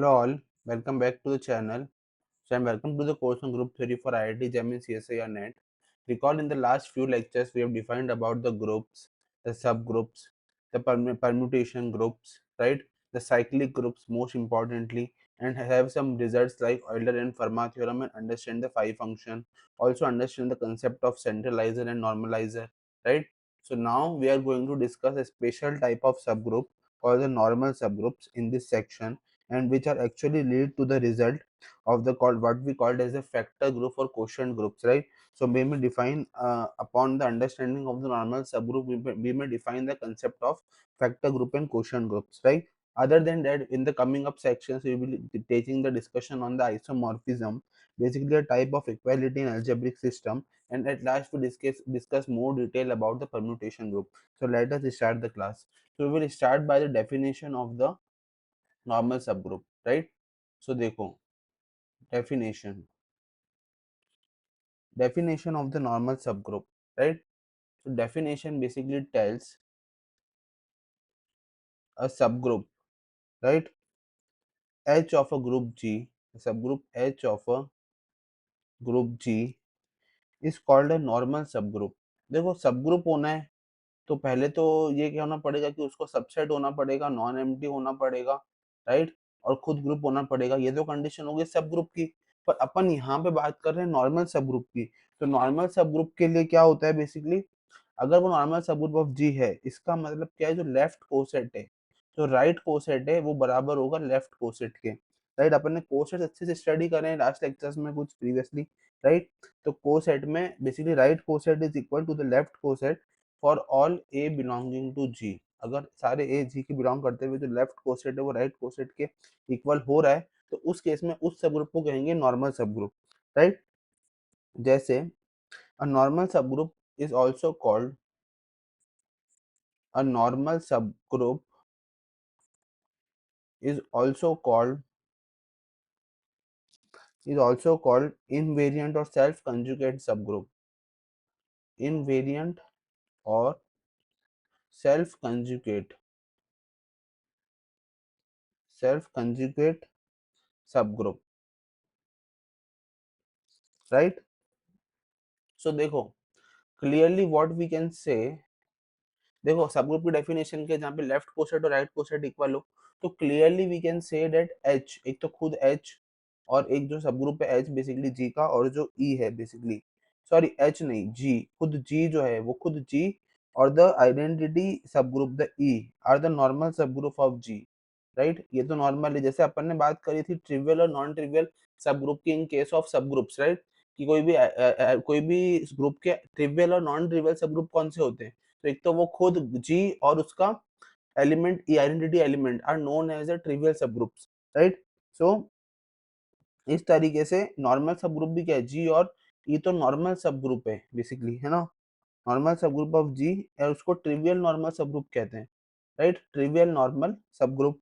Hello all, welcome back to the channel. And welcome to the course on Group Theory for IIT JAM CSI or NET. Recall in the last few lectures we have defined about the groups, the subgroups, the permutation groups, right? The cyclic groups most importantly, and have some results like Euler and Fermat theorem and understand the phi function. Also understand the concept of centralizer and normalizer, right? So now we are going to discuss a special type of subgroup called the normal subgroups in this section, and which are actually lead to the result of the called what we called as a factor group or quotient groups, right? So we may define upon the understanding of the normal subgroup, we may define the concept of factor group and quotient groups, right? Other than that, in the coming up sections we will be taking the discussion on the isomorphism, basically a type of equality in algebraic system, and at last we discuss more detail about the permutation group. So let us start the class. So we will start by the definition of the normal subgroup, right? So देखो, definition of the normal subgroup, right? So definition basically tells a subgroup, right? H of a group G, a subgroup H of a group G is called a normal subgroup. देखो subgroup होना है तो पहले तो ये क्या होना पड़ेगा कि उसको सबसेट होना पड़ेगा, नॉन एम्प्टी होना पड़ेगा, राइट? और खुद ग्रुप होना पड़ेगा। ये तो कंडीशन हो गई सब ग्रुप की। पर अपन यहाँ पे बात कर रहे हैं नॉर्मल सब ग्रुप की। तो नॉर्मल सब ग्रुप के लिए क्या होता है बेसिकली, अगर वो normal subgroup of G है, इसका मतलब क्या है, जो लेफ्ट कोसेट है, जो राइट कोसेट है, वो बराबर होगा लेफ्ट कोसेट के, राइट? अपन ने कोसेट अच्छे से स्टडी करे हैं लास्ट लेक्चर्स में कुछ प्रीवियसली, राइट? तो कोसेट में basically right coset is equal to the left coset for all A belonging to G. अगर सारे ए जी के बिलोंग करते हुए जो लेफ्ट कोसेट है वो राइट कोसेट के इक्वल हो रहा है, तो उस केस में उस सब ग्रुप को कहेंगे नॉर्मल सब ग्रुप, राइट? जैसे अ normal subgroup is also called a normal subgroup is also called invariant or self conjugate subgroup. Invariant or self conjugate subgroup, right? So देखो, clearly what we can say, देखो subgroup की definition के जहाँ पे left coset और right coset equal हो, तो clearly we can say that H, एक तो खुद एच और एक जो सबग्रुप है एच बेसिकली जी का, और जो ई है बेसिकली, सॉरी एच नहीं जी, खुद जी जो है वो खुद जी और the identity subgroup the E are the normal subgroup of G, right? ये तो नॉर्मल है, जैसे अपन ने बात करी थी ट्रिवियल और नॉन ट्रिवियल सबग्रुप की इन केस ऑफ सबग्रुप्स, राइट? कि कोई भी ग्रुप के ट्रिवियल और नॉन ट्रिवियल सबग्रुप कौन से होते हैं? तो एक तो वो खुद जी और उसका element E, identity element are known as a trivial subgroups, right? So इस तरीके से नॉर्मल सबग्रुप भी क्या है, जी और ई तो नॉर्मल सबग्रुप है बेसिकली, है ना? नॉर्मल सबग्रुप ऑफ जी, और उसको ट्रिवियल नॉर्मल सबग्रुप कहते हैं, right? Trivial normal subgroup,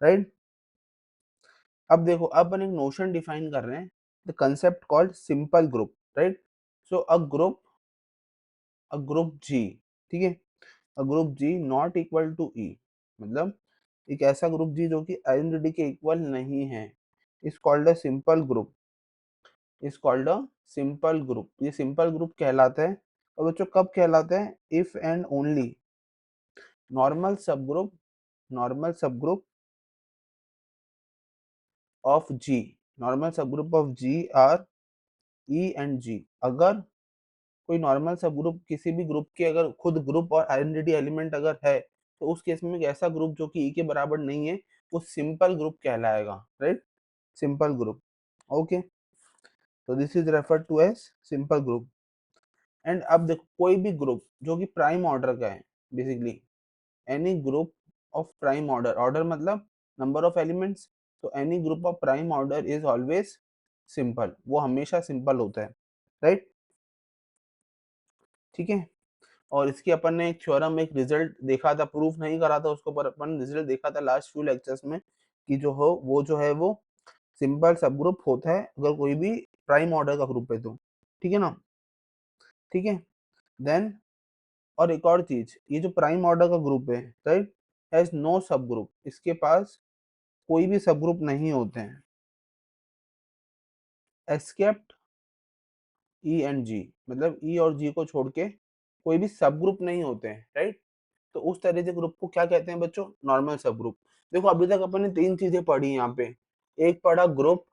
right? अब देखो, अब अपन एक नोशन डिफाइन कर रहे हैं, the concept called simple group, right? So a group G, ठीक है, a group G not equal to E, मतलब एक ऐसा ग्रुप जी जो कि आइडेंटिटी के इक्वल नहीं है, is called a simple group, is called a simple group. ये सिंपल ग्रुप कहलाता है। और बच्चों कब कहलाता है? If and only normal subgroup, normal subgroup of G, normal subgroup of G are E and G. अगर कोई नॉर्मल सब ग्रुप किसी भी ग्रुप के अगर खुद ग्रुप और आइडेंटिटी एलिमेंट अगर है, तो उस केस में एक ऐसा ग्रुप जो कि ई के बराबर नहीं है, वो सिंपल ग्रुप कहलाएगा, राइट? Simple group, okay. तो this is referred to as simple group. And अब देखो, कोई भी ग्रुप जो कि प्राइम ऑर्डर का है, basically any group of prime order, order मतलब नंबर ऑफ एलिमेंट्स, तो any group of prime order is always simple, वो हमेशा सिंपल होता है, राइट? ठीक है। और इसकी अपन ने एक थ्योरम, एक रिजल्ट देखा था, प्रूफ नहीं करा था उसको, पर अपन रिजल्ट देखा था लास्ट फ्यू लेक्चर्स में, कि जो हो वो जो है वो सिंपल सब ग्रुप होता है अगर कोई भी प्राइम ऑर्डर का ग्रुप है तो, ठीक है ना? ठीक है। देन और एक और चीज, ये जो प्राइम ऑर्डर का ग्रुप है, राइट, हैज नो सब ग्रुप, इसके पास कोई भी सब ग्रुप नहीं होते हैं, एस्केप्ट ई एंड जी, मतलब ई और जी को छोड़ के कोई भी सब ग्रुप नहीं होते हैं, राइट। तो उस तरह के ग्रुप को क्या कहते हैं बच्चों, नॉर्मल सब ग्रुप। देखो अभी तक अपन ने तीन चीजें पढ़ी यहाँ पे, एक पढ़ा ग्रुप,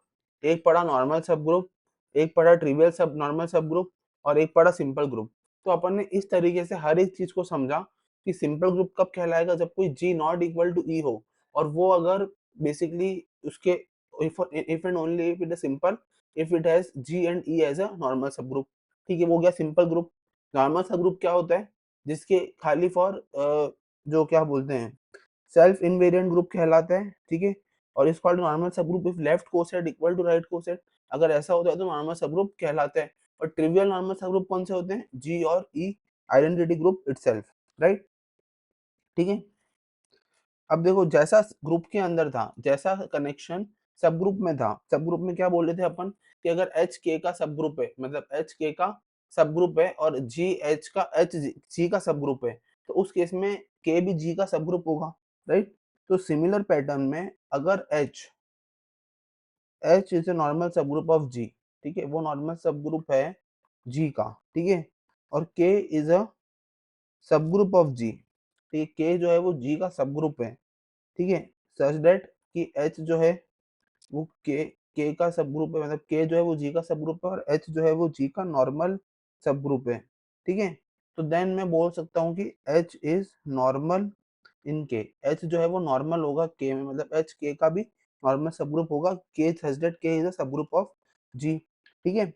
एक पढ़ा नॉर्मल सब ग्रुप, एक पढ़ा ट्रिवियल सब नॉर्मल सब ग्रुप, और एक पढ़ा सिंपल ग्रुप। तो अपन ने इस तरीके से हर एक चीज को समझा कि सिंपल ग्रुप कब कहलाएगा, जब कोई G not equal to E हो, और वो अगर बेसिकली उसके if and only if it is simple, if it has G and E as a normal subgroup. ठीक है, वो गया simple group. Normal subgroup क्या होता है, जिसके खाली फॉर जो क्या बोलते हैं सेल्फ इनवेरिएंट ग्रुप कहलाता है, ठीक है। और is called normal subgroup if left coset equal to right coset, अगर ऐसा होता है तो नॉर्मल सब ग्रुप कहलाता है। और ट्रिवियल नॉर्मल सब ग्रुप कौन से होते हैं, जी और ई आइडेंटिटी ग्रुप इटसेल्फ, राइट, ठीक है। अब देखो जैसा ग्रुप के अंदर था, जैसा कनेक्शन सब ग्रुप में था, सब ग्रुप में क्या बोल रहे थे अपन कि अगर एच के का सब ग्रुप है, मतलब एच के का सब ग्रुप है और जी एच का एच जी का सब ग्रुप है, तो उस केस में के भी जी का सब ग्रुप होगा, राइट। तो सिमिलर पैटर्न में अगर H is a normal subgroup of G, ठीक है, वो नॉर्मल सब ग्रुप है जी का, ठीक है, और के is a subgroup of G, ठीक है, के जो है वो जी का सब ग्रुप है, ठीक है, सच दैट कि एच जो है वो के का सब ग्रुप है, मतलब के जो है वो जी का सब ग्रुप है और एच जो है वो जी का नॉर्मल सब ग्रुप है, ठीक है। तो देन मैं बोल सकता हूँ कि एच इज नॉर्मल इन के, एच जो है वो नॉर्मल होगा के में, मतलब एच के का भी नॉर्मल सब ग्रुप होगा, के सच दैट के is a subgroup of G, ठीक है।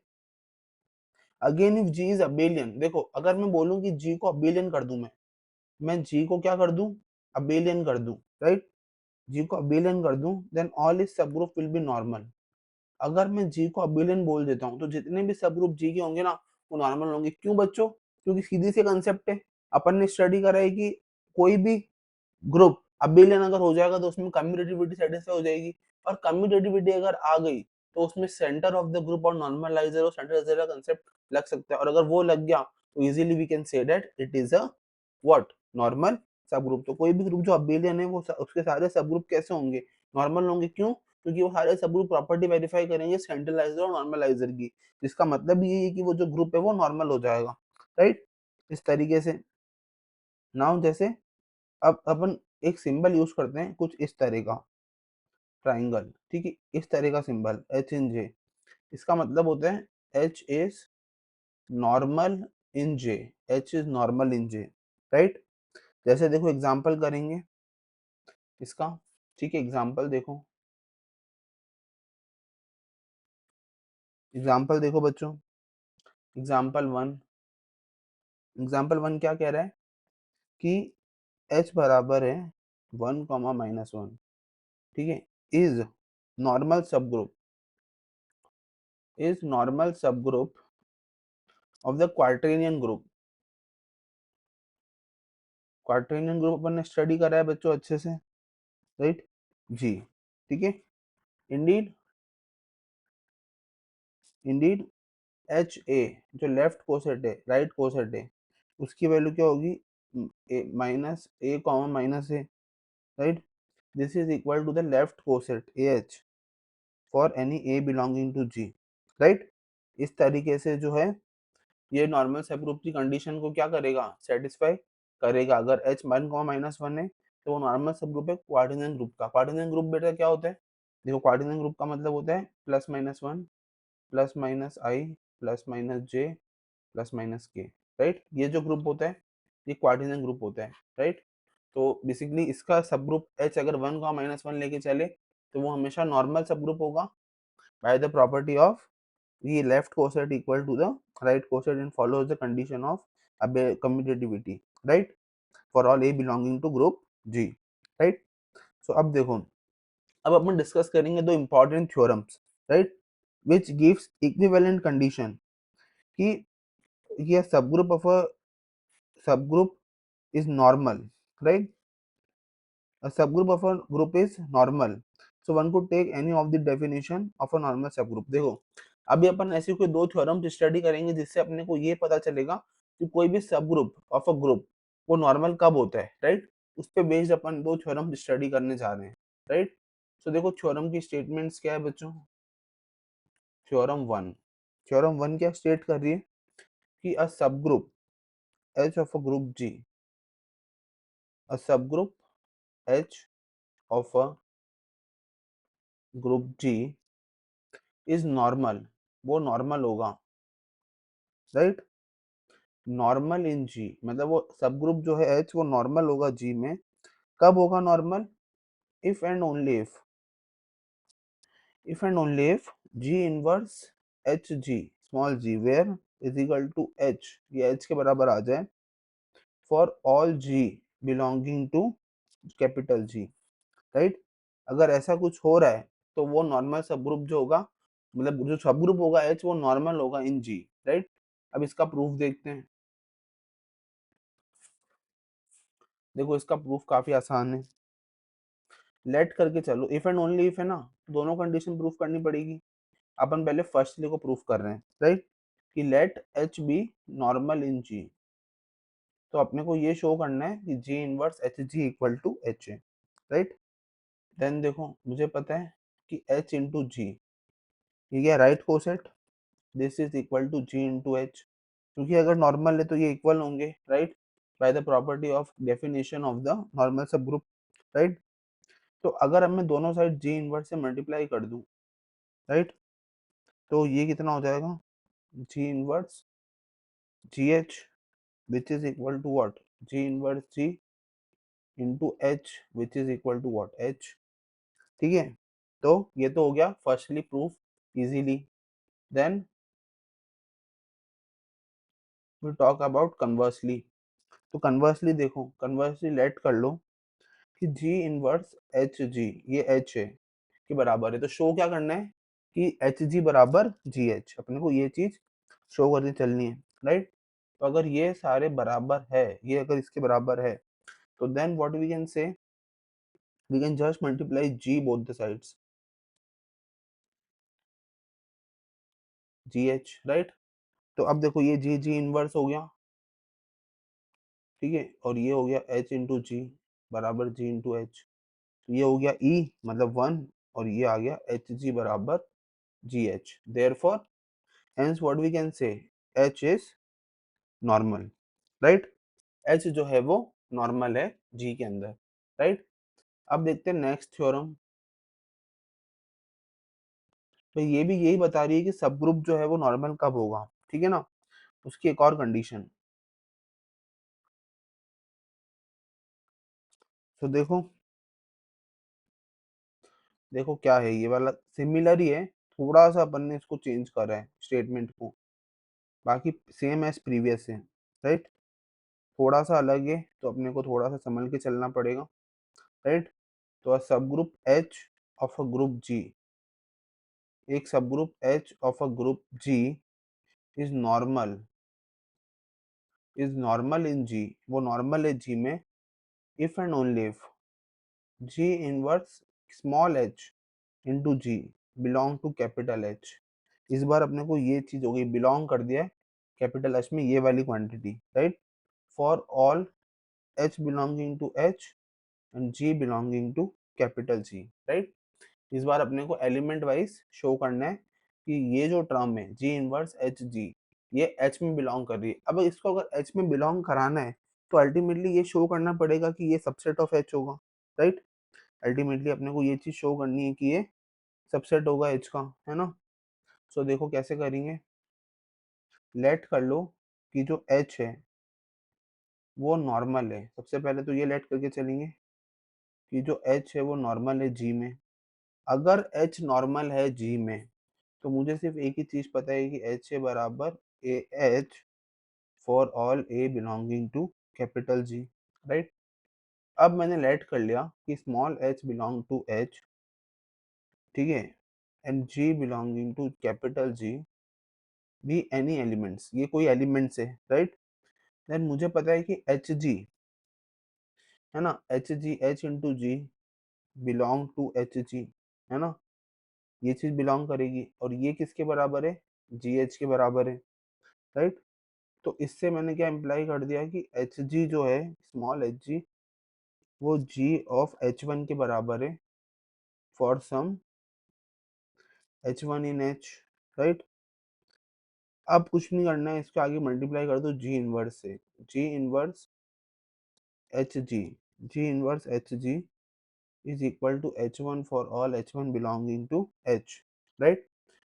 Again if G is abelian, देखो अगर मैं बोलूँ कि जी को अबेलियन कर दूं, मैं जी को क्या कर दूं, अबेलियन कर दूं, राइट, जी को अबेलियन कर दूं, देन ऑल इज सब ग्रुप विल बी नॉर्मल। अगर मैं जी को अबिलियन बोल देता हूँ तो जितने भी सब ग्रुप जी के होंगे ना वो नॉर्मल होंगे। क्यों बच्चों, क्योंकि सीधी सी कंसेप्ट है, अपन ने स्टडी करा है कि कोई भी ग्रुप अबिलियन अगर हो जाएगा तो उसमें कम्यूटेटिविटी सेटिस्फाई हो जाएगी, और कम्यूटेटिविटी अगर आ गई तो उसमें सेंटर ऑफ द ग्रुप और नॉर्मलाइजर और सेंट्रलाइजर का कंसेप्ट लग सकता है, और अगर वो लग गया तो easily we can say that it is a what, normal subgroup. तो कोई भी ग्रुप जो अबिलियन है वो उसके सारे सब ग्रुप कैसे होंगे, नॉर्मल होंगे। क्यों, क्योंकि वो सारे सब ग्रुप प्रॉपर्टी वेरीफाई करेंगे सेंट्रलाइजर और नॉर्मलाइजर की, जिसका मतलब ये है कि वो जो ग्रुप है वो नॉर्मल हो जाएगा, राइट, इस तरीके से। नाउ जैसे अब अपन एक सिंबल यूज करते हैं कुछ इस तरह का, ट्राइंगल, ठीक है, इस तरह का सिंबल एच इन जे, इसका मतलब होता है H is normal in J, H is normal in J, right. जैसे देखो एग्जांपल करेंगे इसका, ठीक है, एग्जांपल देखो, एग्जांपल देखो बच्चों, एग्जांपल वन, एग्जांपल वन क्या कह रहा है कि एच बराबर है वन कॉमा माइनस वन, ठीक है, is normal subgroup, is normal subgroup of the quaternion group. Quaternion group अपन ने स्टडी करा है बच्चों अच्छे से, राइट, जी, ठीक है। इंडीड, इंडीड एच ए जो लेफ्ट कोसेट है, राइट कोसेट है, उसकी वैल्यू क्या होगी, minus A comma minus A, right. This is equal to the left coset A H for any A belonging to G, right. इस तरीके से जो है ये नॉर्मल सब ग्रुप की कंडीशन को क्या करेगा, सेटिस्फाई करेगा। अगर H one comma minus one है तो वो नॉर्मल सब ग्रुप है क्वाड्रेटिक ग्रुप का। क्वाड्रेटिक ग्रुप बेटा क्या होता है, देखो क्वाड्रेटिक ग्रुप का मतलब होता है plus minus one plus minus I plus minus J plus minus K, right. ये जो ग्रुप होता है ये क्वाड्रेटिक ग्रुप होता है, राइट। तो बेसिकली इसका सब ग्रुप एच अगर वन कॉमा माइनस वन लेके चले तो वो हमेशा नॉर्मल सब ग्रुप होगा bye the property of the left coset equal to the right coset and follows the condition of commutativity, right, for all a belonging to group G, right। so अब देखो, अब अपन discuss करेंगे दो important theorems, right, which gives equivalent condition कि ये subgroup of a subgroup is normal, right, a subgroup of a group is normal, so one could take any of the definition of a normal subgroup। देखो अभी अपन ऐसे कोई दो theorem study करेंगे जिससे अपने को ये पता चलेगा कि कोई भी सब ग्रुप ऑफ अ ग्रुप वो नॉर्मल कब होता है, राइट। उस पे बेस्ड अपन दो थ्योरम स्टडी करने जा रहे हैं, राइट। सो देखो थ्योरम की स्टेटमेंट्स क्या है बच्चों, थ्योरम वन क्या स्टेट कर रही है कि a subgroup H of a group G, a subgroup H of a group G is normal, वो नॉर्मल होगा, राइट, नॉर्मल इन जी, मतलब वो सब ग्रुप जो है एच वो नॉर्मल होगा जी में, कब होगा normal, if and only if G inverse H G small G where is equal to H, ये एच के बराबर आ जाए for all G belonging to capital G, right, अगर ऐसा कुछ हो रहा है तो वो नॉर्मल सब ग्रुप जो होगा, मतलब जो सब ग्रुप होगा एच वो नॉर्मल होगा इन जी, राइट। अब इसका प्रूफ देखते हैं, देखो इसका प्रूफ काफी आसान है, लेट करके चलो, इफ एंड ओनली इफ है ना, दोनों कंडीशन प्रूफ करनी पड़ेगी, अपन पहले फर्स्टली को प्रूफ कर रहे हैं, राइट, कि let H be normal in G, तो अपने को ये शो करना है कि G inverse H G equal to H है, राइट। देन देखो मुझे पता है कि एच इंटू जी, ठीक है, right coset, this is equal to G into H, क्योंकि अगर नॉर्मल है तो ये इक्वल होंगे, right, by the property of definition of the normal subgroup, right. तो अगर अब मैं दोनों साइड जी इनवर्स से मल्टीप्लाई कर दूं, राइट, तो ये कितना हो जाएगा, G inverse G H which is equal to what, G inverse G into H which is equal to what H, ठीक है। तो ये तो हो गया firstly proof easily, then we talk about conversely, तो कन्वर्सली देखो, कन्वर्सली लेट कर लो कि जी इनवर्स एच जी, ये एच है के बराबर है, तो शो क्या करना है कि एच जी बराबर जी एच, अपने को ये चीज शो करनी चलनी है, राइट। तो अगर ये सारे बराबर है, ये अगर इसके बराबर है, तो then what we can say, we can just multiply G both the sides, G H, right. तो अब देखो ये जी जी इनवर्स हो गया, ठीक है, और ये हो गया एच इंटू जी बराबर जी इंटू एच, ये हो गया ई मतलब वन, और ये आ गया एच जी बराबर G H, therefore hence what we can say H is normal, right, H जो है वो नॉर्मल है जी के अंदर, राइट। अब देखते हैं नेक्स्ट थ्योरम, तो ये भी यही बता रही है कि सब ग्रुप जो है वो नॉर्मल कब होगा, ठीक है ना, उसकी एक और कंडीशन, तो देखो, देखो क्या है, ये वाला सिमिलर ही है, थोड़ा सा अपन ने इसको चेंज करा है स्टेटमेंट को, बाकी सेम एज प्रीवियस है, राइट, थोड़ा सा अलग है तो अपने को थोड़ा सा संभल के चलना पड़ेगा, राइट। तो subgroup H of a group G, एक subgroup H of a group G is normal, in G, वो नॉर्मल है जी में, if and only if G inverse small H into G belong to capital H, इस बार अपने को ये चीज हो गई, बिलोंग कर दिया है कैपिटल एच में ये वाली quantity, right, for all H belonging to H and G belonging to capital G, right. इस बार अपने को एलिमेंट वाइज शो करना है कि ये जो टर्म है जी इनवर्स एच जी, ये एच में बिलोंग कर रही है, अब इसको अगर एच में बिलोंग कराना है तो अल्टीमेटली ये शो करना पड़ेगा कि ये सबसेट ऑफ एच होगा, राइट, अल्टीमेटली अपने को ये चीज शो करनी है कि ये सबसेट होगा एच का, है ना। सो देखो कैसे करेंगे, लेट कर लो कि जो एच है वो नॉर्मल है, सबसे पहले तो ये लेट करके चलेंगे कि जो एच है वो नॉर्मल है जी में, अगर एच नॉर्मल है जी में तो मुझे सिर्फ एक ही चीज पता है कि एच ए बराबर A H for all A belonging to capital G, right. अब मैंने लेट कर लिया कि small H belong to H, ठीक है, and G belonging to capital G भी एनी एलिमेंट्स, ये कोई एलिमेंट्स है, राइट। देन मुझे पता है कि एच जी है ना, H G H into G belong to H G, है ना, ये चीज बिलोंग करेगी, और ये किसके बराबर है, जी एच के बराबर है, राइट। तो इससे मैंने क्या इम्प्लाई कर दिया कि एच जी जो है स्मॉल एच जी वो जी ऑफ एच वन के बराबर है, for some h1 in h, right. अब कुछ नहीं करना है, इसके आगे मल्टीप्लाई कर दो जी इनवर्स से, G inverse H G inverse H G is equal to h1 for all h1 belonging to h, right.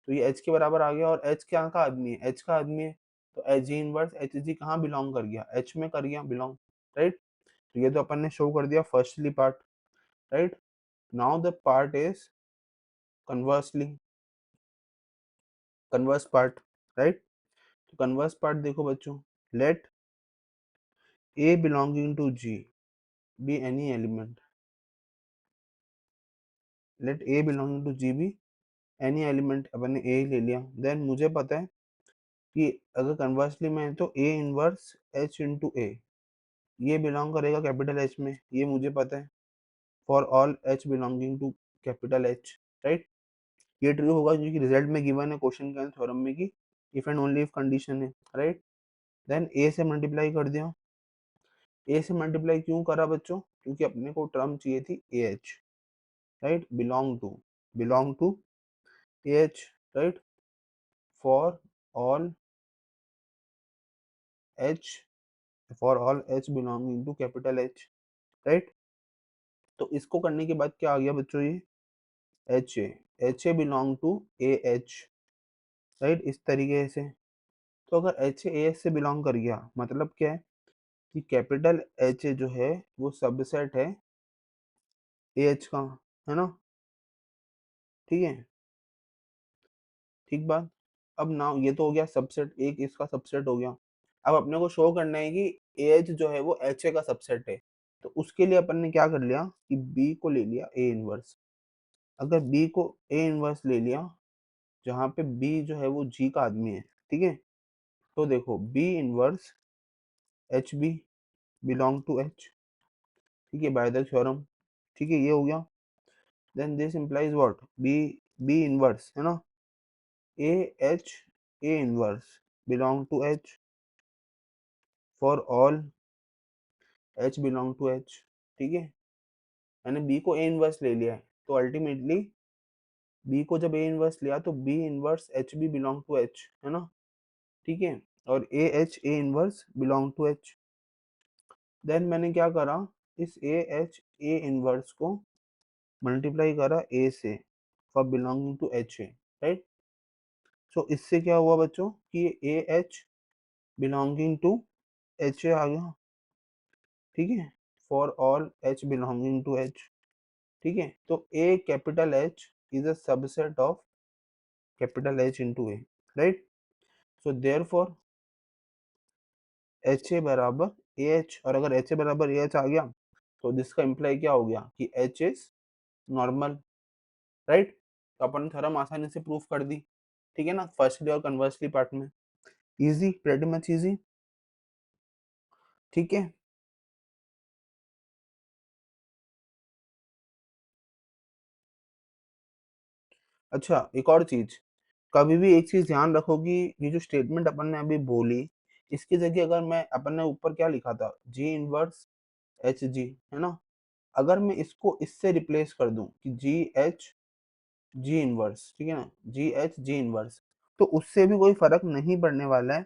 तो ये h के बराबर आ गया, और h क्या का आदमी है, h का आदमी है, तो एच जी इनवर्स एच जी कहाँ बिलोंग कर गया, h में कर गया बिलोंग, राइट। तो ये तो अपन ने शो कर दिया firstly part, right. Now the part is conversely, converse part, right. तो कन्वर्स पार्ट देखो बच्चों, late a belonging to g be any element, let a belonging to g be any element, अपन ने a ही ले लिया, then मुझे पता है कि अगर कन्वर्सली में है तो a inverse h into a, ये बिलोंग करेगा कैपिटल h में, ये मुझे पता है, for all h belonging to capital h, right. ये ट्रू होगा क्योंकि रिजल्ट में गिवन है क्वेश्चन के थ्योरम में कि if and only if condition है, राइट। देन a से मल्टीप्लाई कर दिया, a से मल्टीप्लाई क्यों करा बच्चों, क्योंकि अपने को टर्म चाहिए थी ah, right, belong to ah, right, for all h, for all h belonging to capital h, right. तो इसको करने के बाद क्या आ गया बच्चों, ये H A belong to A H, right, इस तरीके से। तो अगर एच ए एच से बिलोंग कर गया, मतलब क्या है कि कैपिटल एच जो है वो सबसेट है ए एच का, है ना, ठीक है, ठीक बात। अब ना ये तो हो गया सबसेट, एक इसका सबसेट हो गया। अब अपने को शो करना है कि ए एच जो है वो एच ए का सबसेट है, तो उसके लिए अपन ने क्या कर लिया कि बी को ले लिया ए इनवर्स। अगर बी को ए इनवर्स ले लिया, जहाँ पे बी जो है वो जी का आदमी है, ठीक है, तो देखो B inverse H B belong to H, ठीक है, बाय द थ्योरम, ठीक है, ये हो गया। Then this implies what, B, B inverse है ना, A H A inverse belong to H for all H belong to H, ठीक है। मैंने बी को ए इनवर्स ले लिया है, तो अल्टीमेटली बी को जब ए इनवर्स लिया तो B inverse H B belong to H, है ना, ठीक है, और A H A inverse belong to H. Then मैंने क्या करा, इस ए एच ए इनवर्स को मल्टीप्लाई करा ए से for belonging to H A, right. So इससे क्या हुआ बच्चों कि A H belonging to H A आ गया, ठीक है, for all H belonging to H, ठीक है। तो A capital H is a subset of capital H into A, right. So therefore H A बराबर ए एच, और अगर एच ए बराबर ए एच आ गया तो जिसका इम्प्लाई क्या हो गया कि एच इज नॉर्मल, राइट। तो अपन थ्योरम आसानी से प्रूफ कर दी, ठीक है ना, फर्स्टली और कन्वर्सली पार्ट में, इजी, प्रेटी मच इजी, ठीक है। अच्छा एक और चीज, कभी भी एक चीज ध्यान रखो कि ये जो स्टेटमेंट अपन ने अभी बोली, इसकी जगह अगर मैं, अपन ने ऊपर क्या लिखा था, जी इनवर्स एच जी, है ना, अगर मैं इसको इससे रिप्लेस कर दूं कि जी एच जी इनवर्स, ठीक है ना, जी एच जी इनवर्स, तो उससे भी कोई फर्क नहीं पड़ने वाला है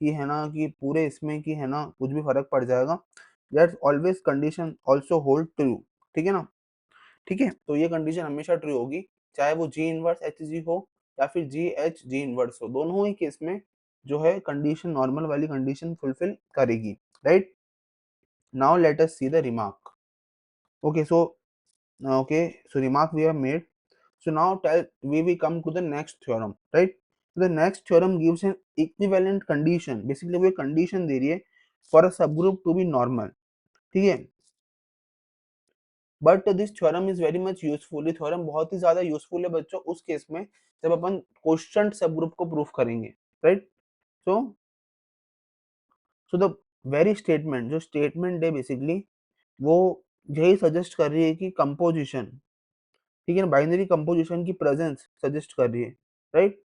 कि, है ना, कि पूरे इसमें कि, है ना, कुछ भी फर्क पड़ जाएगा। That's always condition also hold true, ठीक है ना, ठीक है। तो ये कंडीशन हमेशा ट्रू होगी, चाहे वो जी इनवर्स एच जी हो या फिर जी एच जी इनवर्स हो, दोनों ही केस में जो है कंडीशन नॉर्मल वाली कंडीशन फुलफिल करेगी, right. Now let us see the remark, okay so, okay, so remark we have made. So now tell, we come to the next theorem, right? So the next theorem gives an equivalent condition, basically वो condition दे रही है for a subgroup to be normal, ठीक है। But this theorem is very much useful, ये theorem बहुत ही ज्यादा useful है बच्चों उस केस में जब अपन क्वेश्चन सबग्रुप को प्रूफ करेंगे, right. So the very statement, जो स्टेटमेंट है बेसिकली वो यही सजेस्ट कर रही है कि कंपोजिशन, ठीक है ना, बाइनरी कंपोजिशन की प्रेजेंस सजेस्ट कर रही है, राइट।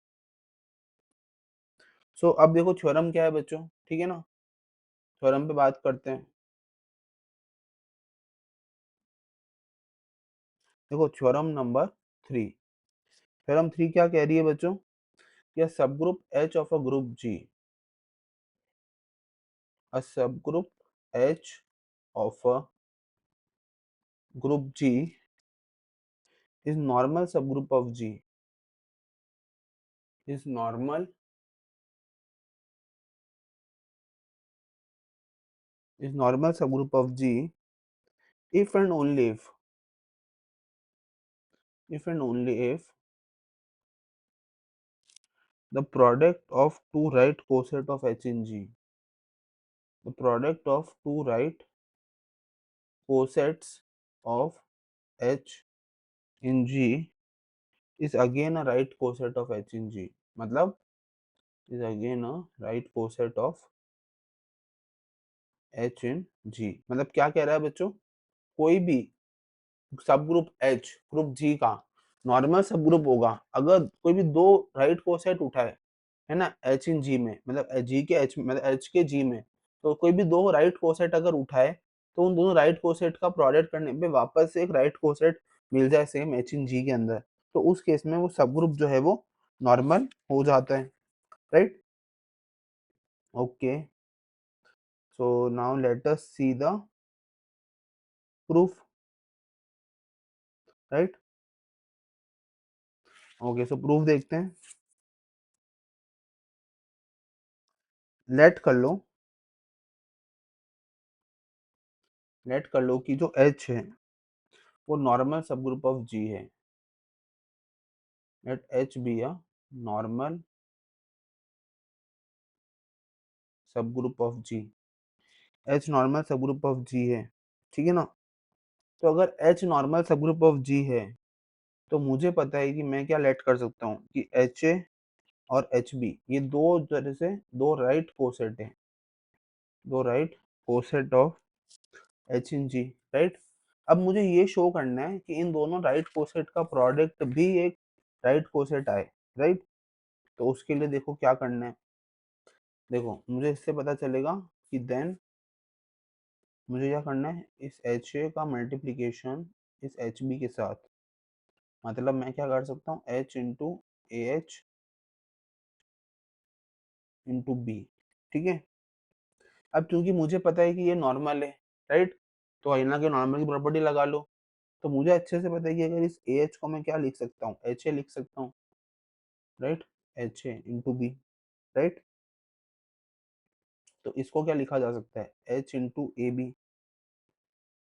सो अब देखो थ्योरम क्या है बच्चों, ठीक है ना, थ्योरम पे बात करते हैं। देखो थ्योरम नंबर 3, थ्योरम 3 क्या कह रही है बच्चों, कि subgroup H of a group G, a subgroup H of a group G is normal subgroup of G, is normal, is normal subgroup of G if and only if and only if the product of two right coset of H in G, the product of two right cosets of H in G is again a right coset of H in G, मतलब is again a right coset of H in G, मतलब क्या कह रहा है बच्चों, कोई भी सब ग्रुप एच ग्रुप जी का नॉर्मल सब ग्रुप होगा अगर कोई भी दो राइट कोसेट उठाए, है ना, एच इन जी में, मतलब जी के एच मतलब एच के जी में, तो कोई भी दो राइट कोसेट अगर उठाए तो उन दोनों राइट कोसेट का प्रोडक्ट करने पे वापस से एक राइट कोसेट मिल जाए सेम एच इन जी के अंदर, तो उस केस में वो सब ग्रुप जो है वो नॉर्मल हो जाता है, right. Okay, so now let us see the proof, right. Okay, so proof देखते हैं, लेट कर लो, लेट कर लो कि जो एच है वो normal subgroup of G है, let H be a normal subgroup of G, H normal subgroup of G है, ठीक है ना। तो अगर H normal subgroup of G है तो मुझे पता है कि मैं क्या लेट कर सकता हूँ कि एच ए और एच बी ये दो तरह से दो राइट कोसेट है, दो right coset of H in G, right. अब मुझे ये शो करना है कि इन दोनों राइट कोसेट का प्रोडक्ट भी एक राइट कोसेट आए, राइट। तो उसके लिए देखो क्या करना है, देखो मुझे इससे पता चलेगा कि देन मुझे क्या करना है, इस एच ए का मल्टीप्लीकेशन इस एच बी के साथ, मतलब मैं क्या कर सकता हूँ H into A H into B, ठीक है। अब क्योंकि मुझे पता है कि ये नॉर्मल है, राइट, तो यहाँ के नॉर्मल की प्रॉपर्टी लगा लो, तो मुझे अच्छे से पता है कि अगर इस ए एच को मैं क्या लिख सकता हूँ, एच ए लिख सकता हूँ, right, H A into B, right. तो इसको क्या लिखा जा सकता है, एच इंटू ए बी,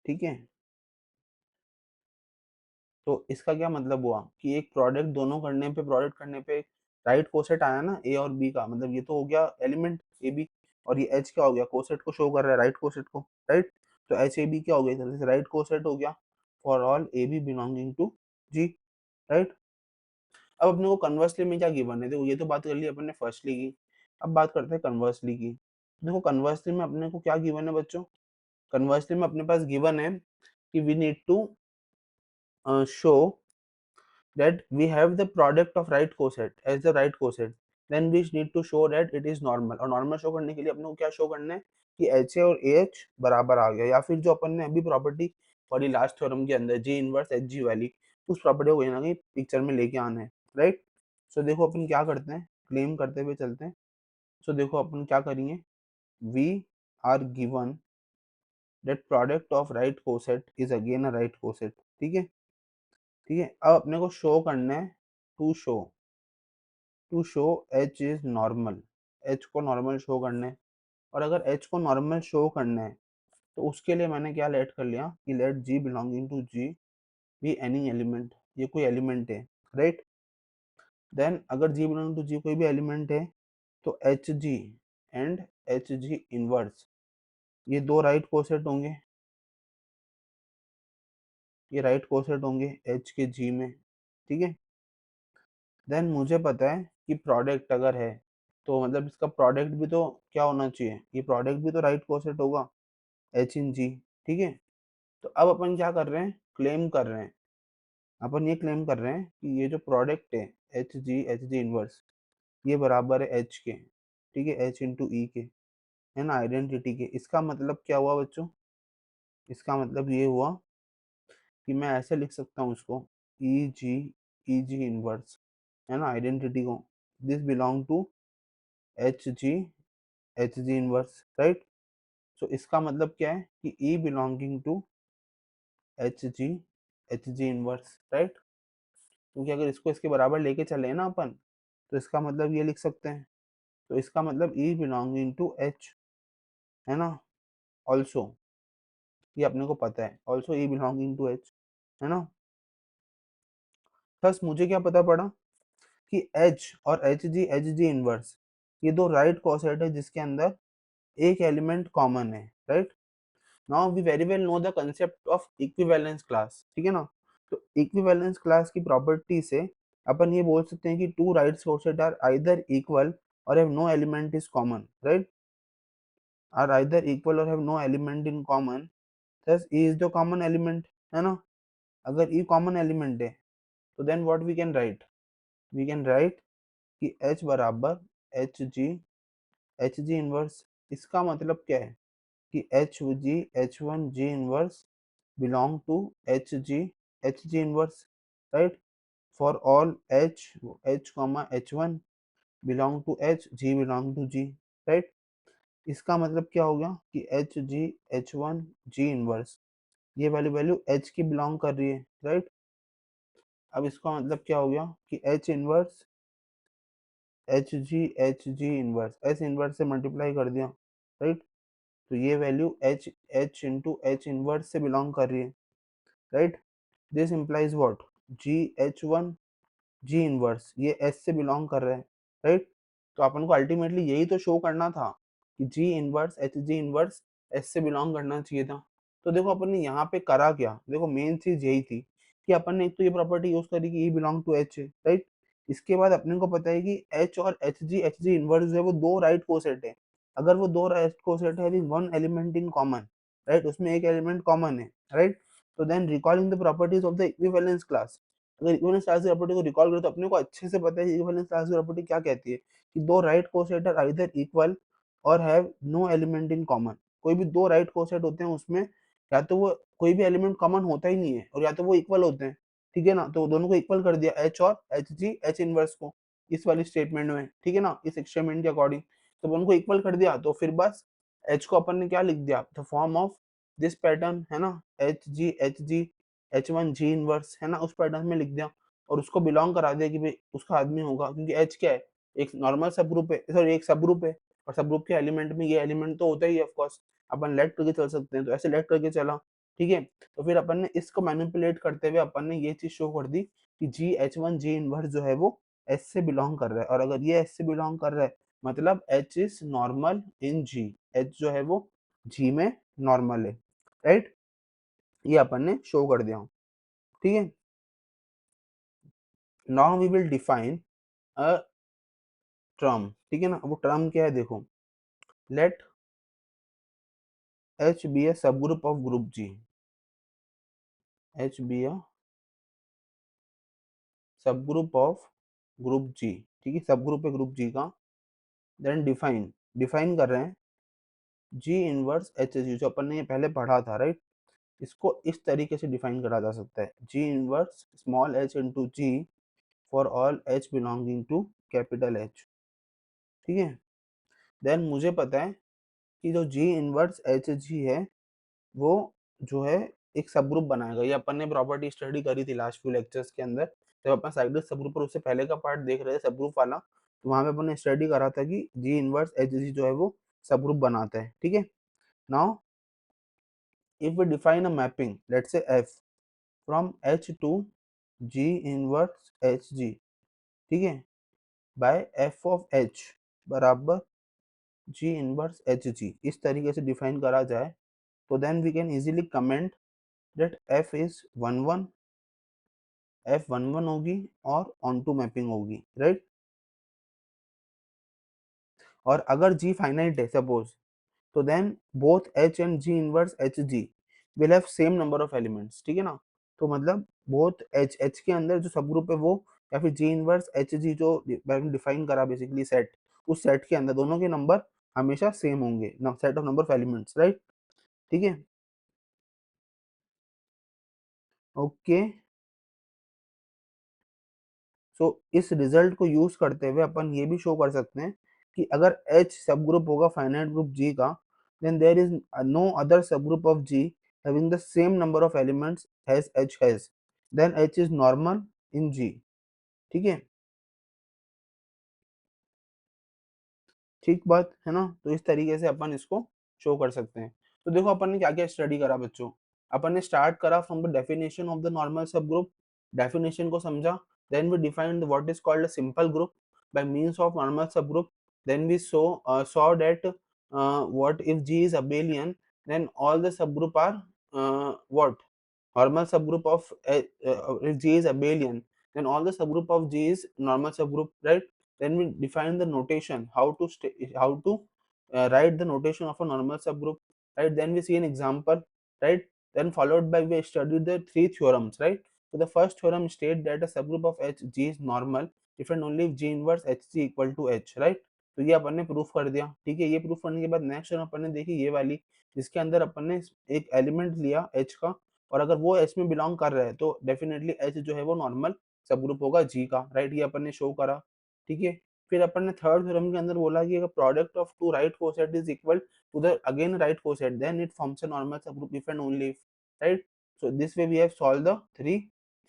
ठीक है। तो इसका क्या मतलब हुआ कि एक प्रोडक्ट दोनों करने पे प्रोडक्ट करने पे राइट कोसेट आया ना ए और बी का, मतलब ये तो हो गया एलिमेंट ए बी, और ये एच क्या हो गया, कोसेट को शो कर रहा है, राइट कोसेट को, राइट। तो एच ए बी क्या हो गया, इस तरह से राइट कोसेट हो गया for all A B belonging to G, right. अब अपने को कन्वर्सली में क्या गिवन है, देखो ये तो बात कर ली अपन ने फर्स्टली की, अब बात करते हैं कन्वर्सली की। देखो कन्वर्सली में अपने को क्या गिवन है बच्चों, कन्वर्सली में अपने पास गिवन है कि we need to show that we have the product of right coset as the right coset, then we need to show that it is normal, और नॉर्मल शो करने के लिए अपने को क्या शो करना है कि एच ए और ए एच बराबर आ गया, या फिर जो अपन ने अभी प्रॉपर्टी पढ़ी लास्ट थ्योरम के अंदर जी इनवर्स एच जी वाली, उस प्रॉपर्टी को कहीं ना कहीं पिक्चर में लेके आना है, राइट। सो देखो अपन क्या करते हैं, क्लेम करते हुए चलते हैं। सो देखो अपन क्या करेंगे, we are given that product of right coset is again a right coset, ठीक है, ठीक है। अब अपने को शो करना है, to show, to show H is normal, H को नॉर्मल शो करना है, और अगर एच को नॉर्मल शो करना है तो उसके लिए मैंने क्या लेट कर लिया कि let G belonging to G be any element, ये कोई एलिमेंट है, राइट। देन अगर जी बिलोंगिंग टू जी कोई भी एलिमेंट है तो H G and H G inverse ये दो राइट कोसेट होंगे, ये राइट कोसेट होंगे एच के जी में, ठीक है। देन मुझे पता है कि प्रोडक्ट अगर है तो मतलब इसका प्रोडक्ट भी तो क्या होना चाहिए, ये प्रोडक्ट भी तो राइट कोसेट होगा एच इन जी, ठीक है। तो अब अपन क्या कर रहे हैं, क्लेम कर रहे हैं, अपन ये क्लेम कर रहे हैं कि ये जो प्रोडक्ट है एच जी इनवर्स ये बराबर है एच के, ठीक है, एच इंटू ई के, है ना, आइडेंटिटी के। इसका मतलब क्या हुआ बच्चों, इसका मतलब ये हुआ कि मैं ऐसे लिख सकता हूँ इसको, ई जी इनवर्स, है ना, आइडेंटिटी को, this belong to H G inverse, right. So इसका मतलब क्या है कि E belonging to H G inverse, right. क्योंकि अगर इसको इसके बराबर लेके चले ना अपन, तो इसका मतलब ये लिख सकते हैं, तो इसका मतलब ई बिलोंगिंग टू एच, है ना, ऑल्सो, ये अपने को पता है, also E belonging to H, है ना। थस मुझे क्या पता पड़ा कि एच और एच जी इनवर्स, ये दो राइट कॉसेट है जिसके अंदर एक एलिमेंट कॉमन है, राइट। Now we very well know the concept of equivalence class, ठीक है ना। तो इक्विवेलेंस क्लास की प्रॉपर्टी से अपन ये बोल सकते हैं कि two right coset are either equal और have no element is common, right, are either equal और have no element in common, thus e is the common element, है ना। अगर e कॉमन एलिमेंट है तो then what we can write कि h बराबर H G inverse. इसका मतलब क्या है कि H one G inverse belong to H G inverse, right. For all H comma H one belong to H, G belong to G, right. इसका मतलब क्या हो गया कि एच वन जी इनवर्स, ये वाली वैल्यू एच की बिलोंग कर रही है, राइट। अब इसका मतलब क्या हो गया कि H inverse H G inverse H inverse से मल्टीप्लाई कर दिया, राइट। तो ये value H into H inverse से बिलोंग कर रही है, right. This implies what, ji H one G inverse ये एस से बिलोंग कर रहा है, राइट। तो अपन को अल्टीमेटली यही तो शो करना था कि G inverse H G inverse S से बिलोंग करना चाहिए था। तो देखो अपन ने यहाँ पे करा क्या, देखो मेन चीज यही थी कि अपन ने एक तो ये प्रॉपर्टी यूज करी कि ई बिलोंग टू एच है, राइट। इसके बाद अपने को पता है कि एच और एच जी इनवर्स जो है वो दो राइट कोसेट है। अगर वो दो राइट कोसेट है one element in common, right, उसमें एक एलिमेंट कॉमन है, राइट। तो then recording the properties of the equivalence class, अगर इक्विवेलेंस क्लास की प्रॉपर्टी को रिकॉल करें तो अपने को अच्छे से पता है इक्विवेलेंस क्लास की प्रॉपर्टी क्या कहती है कि दो right coset are either equal और have no element in common. कोई भी दो राइट कोसेट होते हैं उसमें या तो वो कोई भी एलिमेंट कॉमन होता ही नहीं है और या तो वो इक्वल होते हैं, ठीक है ना। तो दोनों को इक्वल कर दिया एच और एच इनवर्स को इस वाली स्टेटमेंट में, ठीक है ना, इस एक्सपेरिमेंट के अकॉर्डिंग। तो उनको इक्वल कर दिया तो फिर बस एच को अपन ने क्या लिख दिया, the form of this pattern, है ना, H G H one G inverse, है ना, उस पैटर्न में लिख दिया और उसको बिलोंग करा दिया कि भाई उसका आदमी होगा, क्योंकि एच क्या है, एक नॉर्मल सब ग्रुप है, सॉरी एक सब ग्रुप है और सब ग्रुप के एलिमेंट में ये एलिमेंट तो होता ही है ऑफ कोर्स, अपन लेट करके चल सकते हैं, तो ऐसे लेट करके चला, ठीक है। तो फिर अपन ने इसको मैनिपुलेट करते हुए अपन ने ये चीज शो कर दी कि जी एच वन जी इनवर्स जो है वो एस से बिलोंग कर रहा है और अगर ये एस से बिलोंग कर रहा है मतलब H is normal in G, H जो है वो जी में नॉर्मल है, राइट। ये अपन ने शो कर दिया, ठीक है। Now we will define a term, ठीक है ना। वो टर्म क्या है देखो, late H be a subgroup of group G, H be a subgroup of group G, ठीक है, सब ग्रुप है ग्रुप जी का। देन डिफाइन डिफाइन कर रहे हैं जी इनवर्स एच जी, जो अपन ने ये पहले पढ़ा था, राइट। इसको इस तरीके से डिफाइन करा जा सकता है, G inverse small H into G for all H belonging to capital H, ठीक है। देन मुझे पता है कि जो जी इनवर्स एच जी है वो जो है एक सब ग्रुप बनाएगा, ये अपन ने प्रॉपर्टी स्टडी करी थी लास्ट फ्यू लेक्चर्स के अंदर, जब अपन साइक्लिक सब ग्रुप पर उससे पहले का पार्ट देख रहे थे सब ग्रुप वाला, तो वहां पे अपन ने स्टडी करा था कि जी इनवर्स एच जी जो है वो सब ग्रुप बनाता है, ठीक है। Now if we define a mapping let's say F from H to G inverse H G, ठीक है, बाय एफ ऑफ एच बराबर जी इनवर्स एच जी, इस तरीके से डिफाइन करा जाए तो then we can easily comment that F is one one, F one one होगी और ऑन टू मैपिंग होगी, राइट। और अगर जी फाइनाइट है सपोज, तो then both H and G inverse H G will have same number of elements, ठीक है ना। तो मतलब बोथ एच के अंदर जो सब ग्रुप है वो या फिर जी इनवर्स एच जी जो डिफाइन करा बेसिकली सेट, उस सेट के अंदर दोनों के नंबर हमेशा सेम होंगे, set of number of elements, right, ठीक है। ओके, सो इस रिजल्ट को यूज करते हुए अपन ये भी शो कर सकते हैं कि अगर H सब ग्रुप होगा फाइनाइट ग्रुप G का, then there is no other subgroup of G having the same number of elements as H has, then H is normal in G। ठीक है, ठीक बात है ना। तो इस तरीके से अपन इसको शो कर सकते हैं। तो देखो अपन ने क्या क्या स्टडी करा बच्चों। अपन ने स्टार्ट करा from the definition of the normal subgroup, definition को समझा। Then we defined what is called a simple group by means of normal subgroup. Then we saw that what if G is abelian, then all the subgroup are what normal subgroup of if G is abelian, then all the subgroup of G is normal subgroup, right? Then we define the notation, how to write the notation of a normal subgroup, right? Then we see an example, right? Then followed by we studied the three theorems, right? So the first theorem states that a subgroup of H G is normal if and only if G inverse H G equal to H, right? तो ये अपन ने proof कर दिया। ठीक है, ये proof करने के बाद नेक्स्ट थ्योरम अपन ने देखी ये वाली, जिसके अंदर अपन ने एक एलिमेंट लिया H का, और अगर वो H में बिलोंग कर रहा है तो डेफिनेटली H जो है वो नॉर्मल सब ग्रुप होगा G का, राइट? ये अपन ने शो करा। ठीक है, फिर अपन ने थर्ड थ्योरम के अंदर बोला कि अगर product of two right coset is equal to the again right coset, then it forms a normal subgroup if and only if, right? So this way we have solved the three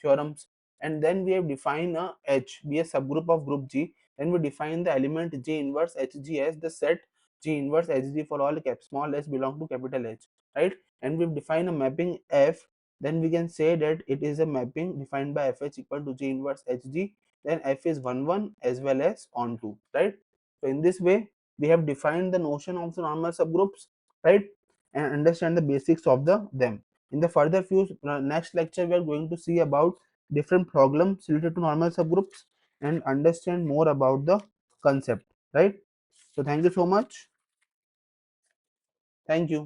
theorems, and then we have defined a H be a subgroup of group G. Then we define the element G inverse Hg as the set G inverse Hg for all cap small h belong to capital H, right? And we've defined a mapping F. Then we can say that it is a mapping defined by Fh equal to G inverse Hg. Then F is 1 1 as well as onto, right? So in this way we have defined the notion of the normal subgroups, right? And understand the basics of them. In the further few next lecture we are going to see about different problems related to normal subgroups and understand more about the concept, right? So thank you so much. Thank you.